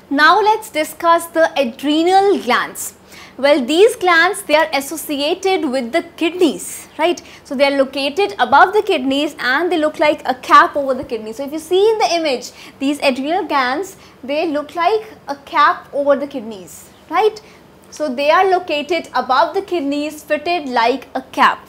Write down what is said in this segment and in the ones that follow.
Now let's discuss the adrenal glands. Well, these glands, they are associated with the kidneys, right? So they are located above the kidneys and they look like a cap over the kidneys. So if you see in the image, these adrenal glands, they look like a cap over the kidneys, right? So they are located above the kidneys, fitted like a cap.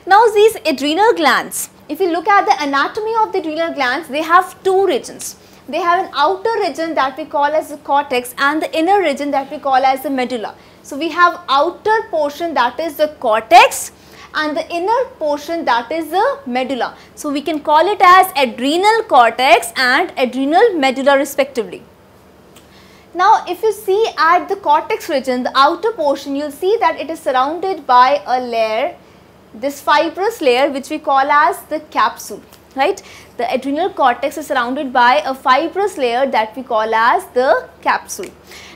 Now these adrenal glands, if you look at the anatomy of the adrenal glands, they have two regions. They have an outer region that we call as the cortex and the inner region that we call as the medulla. So we have outer portion that is the cortex and the inner portion that is the medulla. So we can call it as adrenal cortex and adrenal medulla respectively. Now if you see at the cortex region, the outer portion, you will see that it is surrounded by a layer, this fibrous layer which we call as the capsule, right? The adrenal cortex is surrounded by a fibrous layer that we call as the capsule.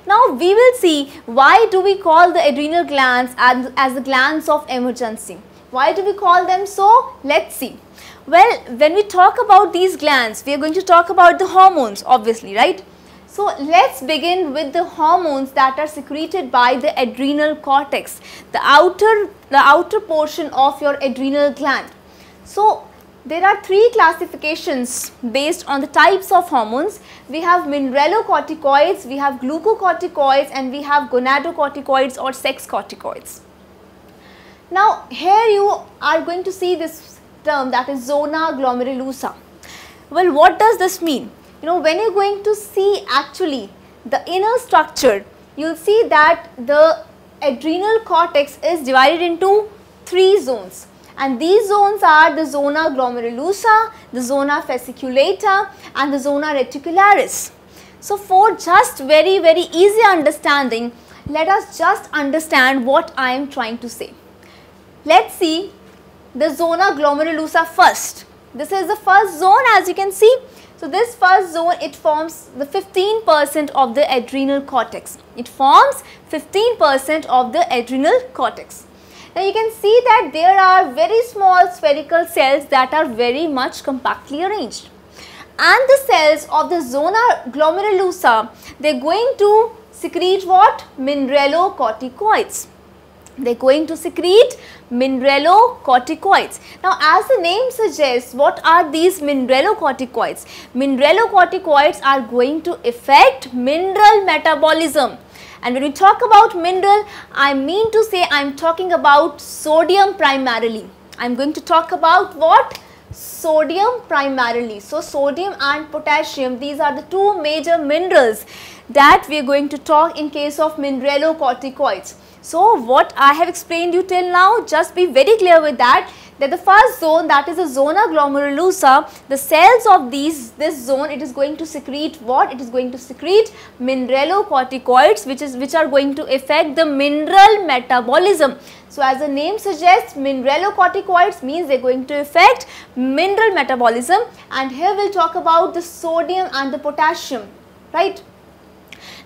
Now we will see why do we call the adrenal glands as the glands of emergency. Why do we call them so? Let's see. Well, when we talk about these glands, we are going to talk about the hormones obviously, right? So let's begin with the hormones that are secreted by the adrenal cortex, the outer portion of your adrenal gland. So there are three classifications based on the types of hormones. We have mineralocorticoids, we have glucocorticoids, and we have gonadocorticoids or sex corticoids. Now here you are going to see this term, that is zona glomerulosa. Well, what does this mean? You know, when you are going to see actually the inner structure, you will see that the adrenal cortex is divided into three zones. And these zones are the zona glomerulosa, the zona fasciculata and the zona reticularis. So for just very easy understanding, let us just understand what I am trying to say. Let's see the zona glomerulosa first. This is the first zone, as you can see. So this first zone, it forms the 15% of the adrenal cortex. It forms 15% of the adrenal cortex. Now you can see that there are very small spherical cells that are very much compactly arranged. And the cells of the zona glomerulosa, they are going to secrete what? Mineralocorticoids. They are going to secrete mineralocorticoids. Now as the name suggests, what are these mineralocorticoids? Mineralocorticoids are going to affect mineral metabolism. And when we talk about mineral, I mean to say I am talking about sodium primarily. I am going to talk about what? Sodium primarily. So sodium and potassium, these are the two major minerals that we are going to talk in case of mineralocorticoids. So what I have explained you till now, just be very clear with that the first zone, that is the zona glomerulosa, the cells of this zone, it is going to secrete what? It is going to secrete mineralocorticoids which are going to affect the mineral metabolism. So as the name suggests, mineralocorticoids means they are going to affect mineral metabolism, and here we will talk about the sodium and the potassium, right?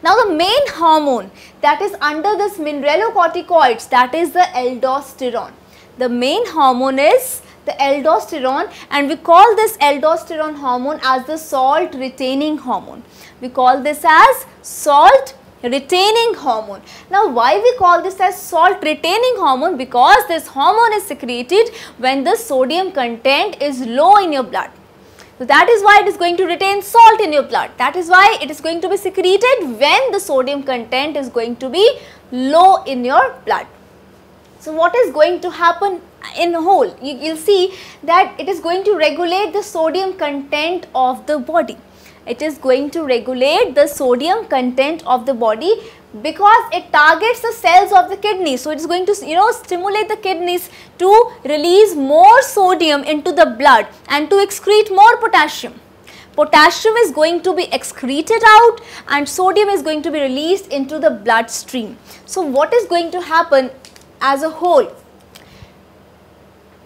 Now the main hormone that is under this mineralocorticoids, that is the aldosterone. The main hormone is the aldosterone, and we call this aldosterone hormone as the salt retaining hormone. We call this as salt retaining hormone. Now why we call this as salt retaining hormone? Because this hormone is secreted when the sodium content is low in your blood. So that is why it is going to retain salt in your blood. That is why it is going to be secreted when the sodium content is going to be low in your blood. So what is going to happen in whole? You will see that it is going to regulate the sodium content of the body. It is going to regulate the sodium content of the body because it targets the cells of the kidney. So it is going to stimulate the kidneys to release more sodium into the blood and to excrete more potassium. Potassium is going to be excreted out and sodium is going to be released into the bloodstream. So what is going to happen as a whole?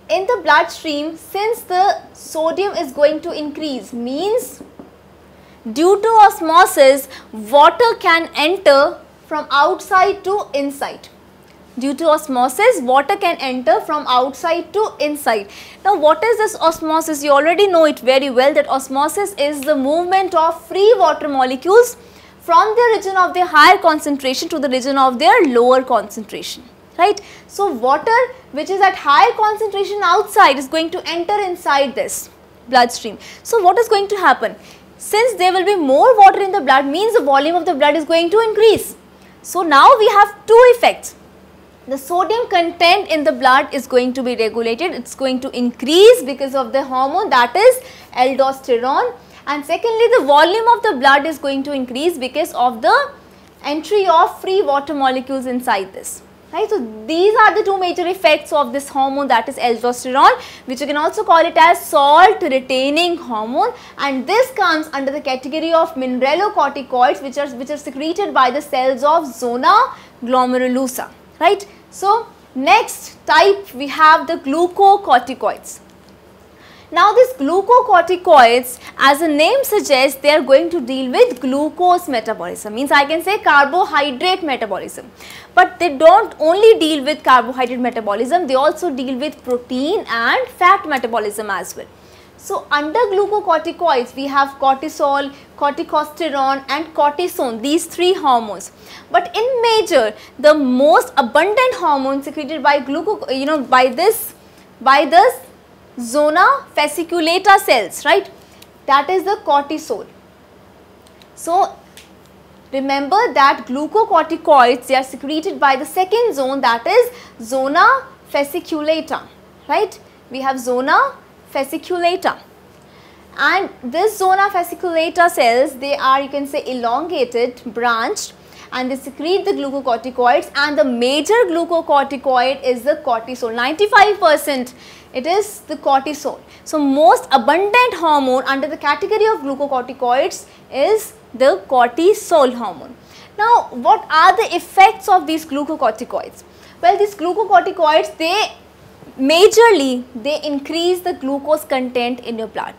In the bloodstream, since the sodium is going to increase, means due to osmosis, water can enter from outside to inside. Due to osmosis, water can enter from outside to inside. Now what is this osmosis? You already know it very well that osmosis is the movement of free water molecules from the region of their higher concentration to the region of their lower concentration, right. So, water which is at higher concentration outside is going to enter inside this bloodstream. So, what is going to happen? Since there will be more water in the blood, means the volume of the blood is going to increase. So, now we have two effects. The sodium content in the blood is going to be regulated, it is going to increase because of the hormone, that is aldosterone, and secondly the volume of the blood is going to increase because of the entry of free water molecules inside this. Right. So, these are the two major effects of this hormone, that is aldosterone, which you can also call it as salt retaining hormone, and this comes under the category of mineralocorticoids which are secreted by the cells of Zona Glomerulosa, right. So, next type we have the glucocorticoids. Now, these glucocorticoids, as the name suggests, they are going to deal with glucose metabolism, means I can say carbohydrate metabolism. But they do not only deal with carbohydrate metabolism, they also deal with protein and fat metabolism as well. So, under glucocorticoids, we have cortisol, corticosterone and cortisone, these three hormones. But in major, the most abundant hormone secreted by by this zona fasciculata cells, right, that is the cortisol. So, remember that glucocorticoids, they are secreted by the second zone, that is zona fasciculata, right. We have zona fasciculata, and this zona fasciculata cells, they are, you can say, elongated, branched, and they secrete the glucocorticoids, and the major glucocorticoid is the cortisol. 95% it is the cortisol. So, most abundant hormone under the category of glucocorticoids is the cortisol hormone. Now, what are the effects of these glucocorticoids? Well, these glucocorticoids, they majorly increase the glucose content in your blood.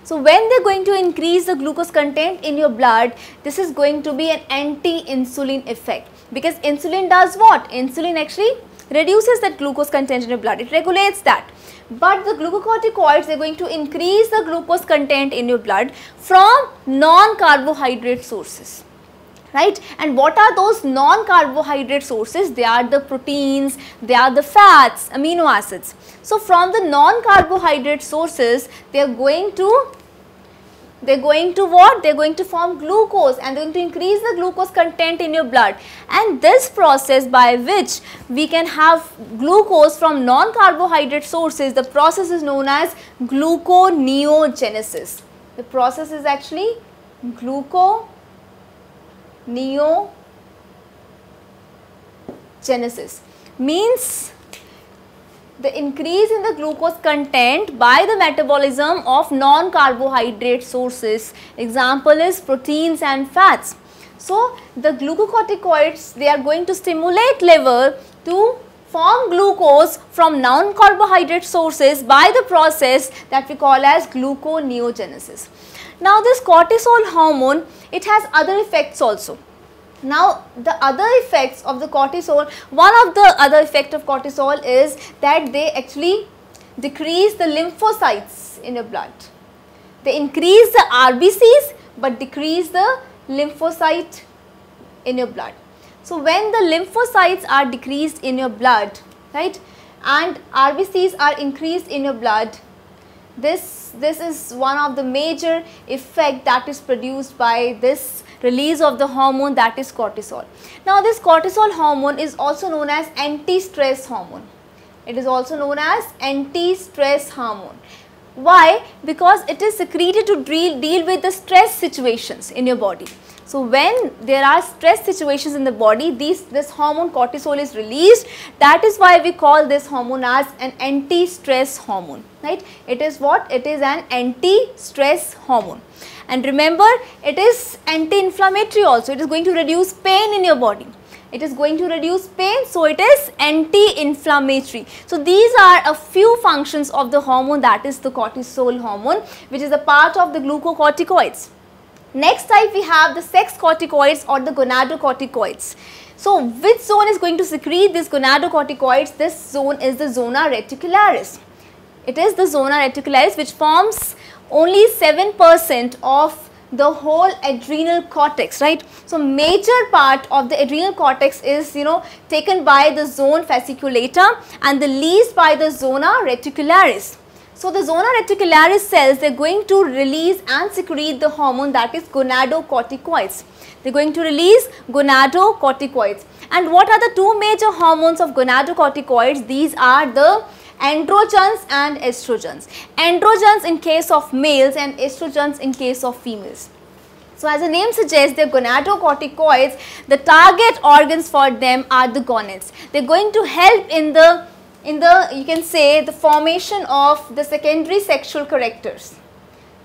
So, when they are going to increase the glucose content in your blood, this is going to be an anti-insulin effect, because insulin does what? Insulin actually reduces that glucose content in your blood, it regulates that. But the glucocorticoids, they are going to increase the glucose content in your blood from non-carbohydrate sources, right. And what are those non-carbohydrate sources? They are the proteins, they are the fats, amino acids. So, from the non-carbohydrate sources, they are going to what? They are going to form glucose, and they are going to increase the glucose content in your blood, and this process by which we can have glucose from non-carbohydrate sources, the process is known as gluconeogenesis. The process is actually gluconeogenesis, means the increase in the glucose content by the metabolism of non-carbohydrate sources. Example is proteins and fats. So, the glucocorticoids, they are going to stimulate liver to form glucose from non-carbohydrate sources by the process that we call as gluconeogenesis. Now, this cortisol hormone, it has other effects also. Now, the other effects of the cortisol, one of the other effect of cortisol is that they actually decrease the lymphocytes in your blood. They increase the RBCs but decrease the lymphocyte in your blood. So, when the lymphocytes are decreased in your blood, right, and RBCs are increased in your blood, this is one of the major effect that is produced by this release of the hormone, that is cortisol. Now, this cortisol hormone is also known as anti-stress hormone. It is also known as anti-stress hormone. Why? Because it is secreted to deal with the stress situations in your body. So, when there are stress situations in the body, this hormone cortisol is released. That is why we call this hormone as an anti-stress hormone, right? It is what? It is an anti-stress hormone. And remember, it is anti-inflammatory also. It is going to reduce pain in your body. It is going to reduce pain, so it is anti-inflammatory. So, these are a few functions of the hormone, that is the cortisol hormone, which is a part of the glucocorticoids. Next type we have the sex corticoids or the gonadocorticoids. So, which zone is going to secrete these gonadocorticoids? This zone is the zona reticularis. It is the zona reticularis which forms only 7% of the whole adrenal cortex, right? So major part of the adrenal cortex is, taken by the zone fasciculata and the least by the zona reticularis. So the zona reticularis cells, they are going to release and secrete the hormone, that is gonadocorticoids. They are going to release gonadocorticoids. And what are the two major hormones of gonadocorticoids? These are the androgens and estrogens. Androgens in case of males and estrogens in case of females. So as the name suggests, the gonadocorticoids, the target organs for them are the gonads. They are going to help in the you can say the formation of the secondary sexual characters.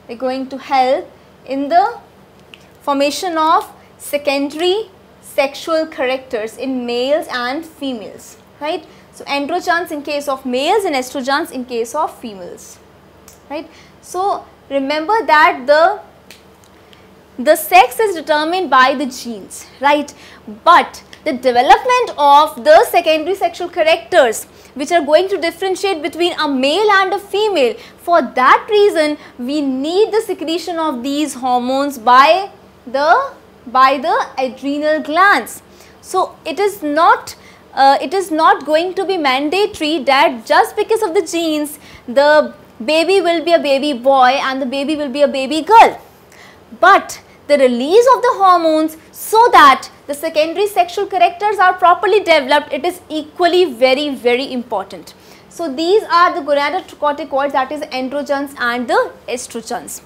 They are going to help in the formation of secondary sexual characters in males and females, right? So androgens in case of males and estrogens in case of females, right? So remember that the sex is determined by the genes, right? But the development of the secondary sexual characters, which are going to differentiate between a male and a female, for that reason we need the secretion of these hormones by the adrenal glands. So it is not going to be mandatory that just because of the genes the baby will be a baby boy and the baby will be a baby girl, but the release of the hormones so that the secondary sexual characters are properly developed, it is equally very important. So these are the gonadocorticoids, that is androgens and the estrogens.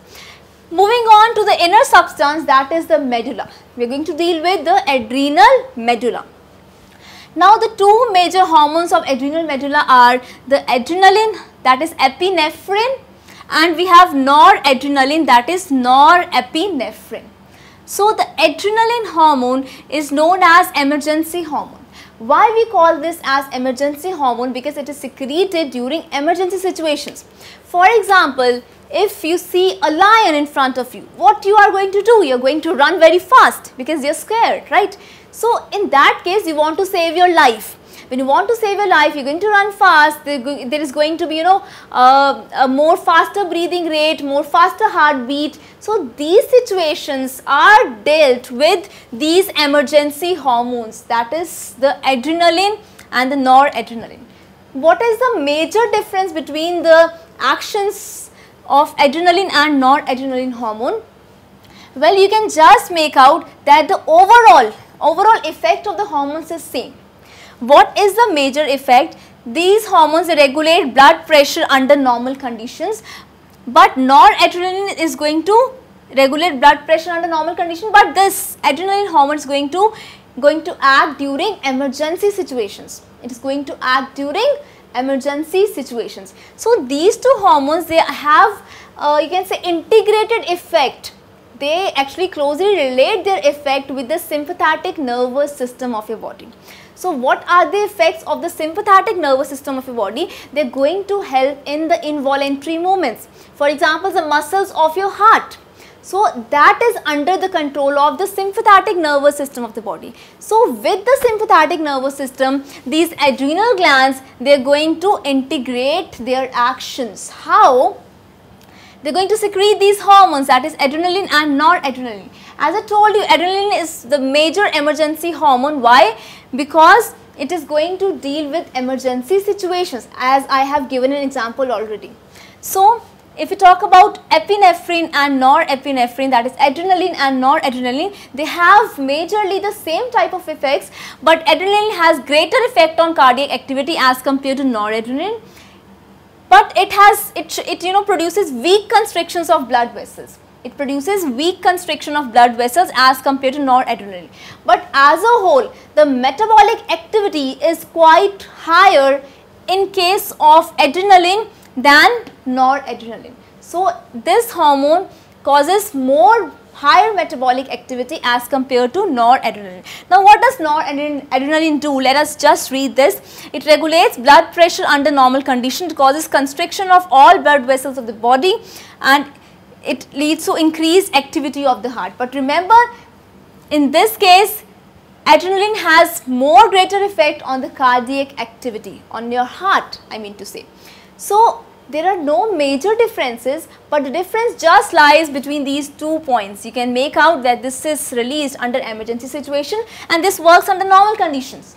Moving on to the inner substance, that is the medulla. We are going to deal with the adrenal medulla. Now the two major hormones of adrenal medulla are the adrenaline, that is epinephrine, and we have noradrenaline, that is norepinephrine. So the adrenaline hormone is known as emergency hormone. Why we call this as emergency hormone? Because it is secreted during emergency situations. For example, if you see a lion in front of you, what you are going to do? You are going to run very fast because you are scared, right? So in that case, you want to save your life. When you want to save your life, you are going to run fast. There is going to be, a more faster breathing rate, more faster heartbeat. So these situations are dealt with these emergency hormones, that is the adrenaline and the noradrenaline. What is the major difference between the actions of adrenaline and noradrenaline hormone? Well, you can just make out that the overall effect of the hormones is same. What is the major effect? These hormones regulate blood pressure under normal conditions, but noradrenaline is going to regulate blood pressure under normal conditions, but this adrenaline hormone is going to act during emergency situations. It is going to act during emergency situations. So these two hormones, they have you can say integrated effect. They actually closely relate their effect with the sympathetic nervous system of your body. So what are the effects of the sympathetic nervous system of your body? They are going to help in the involuntary movements. For example, the muscles of your heart. So that is under the control of the sympathetic nervous system of the body. So with the sympathetic nervous system, these adrenal glands, they are going to integrate their actions. How? They are going to secrete these hormones, that is adrenaline and noradrenaline. As I told you, adrenaline is the major emergency hormone. Why? Because it is going to deal with emergency situations, as I have given an example already. So if we talk about epinephrine and norepinephrine, that is adrenaline and noradrenaline, they have majorly the same type of effects, but adrenaline has greater effect on cardiac activity as compared to noradrenaline. But it produces weak constrictions of blood vessels. It produces weak constriction of blood vessels as compared to noradrenaline. But as a whole, the metabolic activity is quite higher in case of adrenaline than noradrenaline. So this hormone causes more higher metabolic activity as compared to noradrenaline. Now what does noradrenaline do? Let us just read this. It regulates blood pressure under normal conditions. It causes constriction of all blood vessels of the body, and it leads to increased activity of the heart. But remember, in this case, adrenaline has greater effect on the cardiac activity, on your heart, I mean to say. So there are no major differences, but the difference just lies between these 2 points. You can make out that this is released under emergency situation and this works under normal conditions.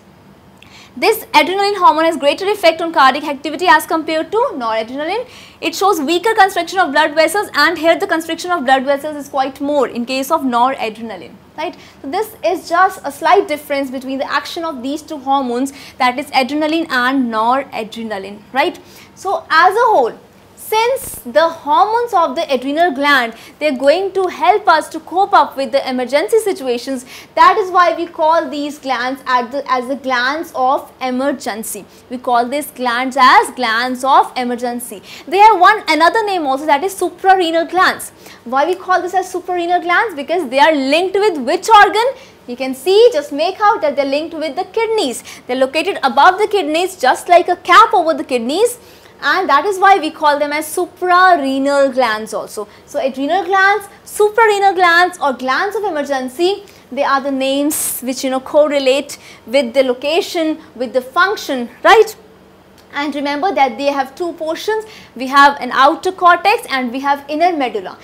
This adrenaline hormone has greater effect on cardiac activity as compared to noradrenaline. It shows weaker constriction of blood vessels, and here the constriction of blood vessels is quite more in case of noradrenaline, right. So this is just a slight difference between the action of these two hormones, that is adrenaline and noradrenaline, right. So as a whole, since the hormones of the adrenal gland, they are going to help us to cope up with the emergency situations, that is why we call these glands as the glands of emergency. We call these glands as glands of emergency. They have another name also, that is suprarenal glands. Why we call this as suprarenal glands? Because they are linked with which organ? You can see, just make out that they are linked with the kidneys. They are located above the kidneys, just like a cap over the kidneys. And that is why we call them as suprarenal glands also. So adrenal glands, suprarenal glands or glands of emergency, they are the names which correlate with the location, with the function, right. And remember that they have two portions. We have an outer cortex and we have inner medulla.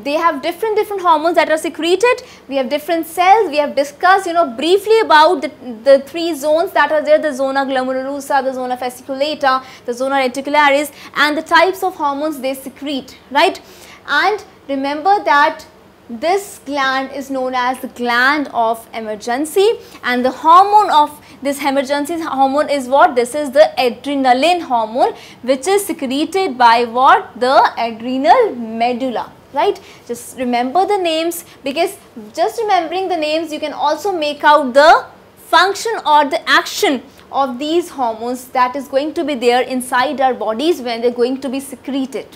They have different hormones that are secreted. We have different cells. We have discussed briefly about the three zones that are there, the zona glomerulosa, the zona fasciculata, the zona reticularis, and the types of hormones they secrete, right. And remember that this gland is known as the gland of emergency, and the hormone of this emergency hormone is what? This is the adrenaline hormone, which is secreted by what? The adrenal medulla, right. Just remember the names, because just remembering the names you can also make out the function or the action of these hormones that is going to be there inside our bodies when they are going to be secreted.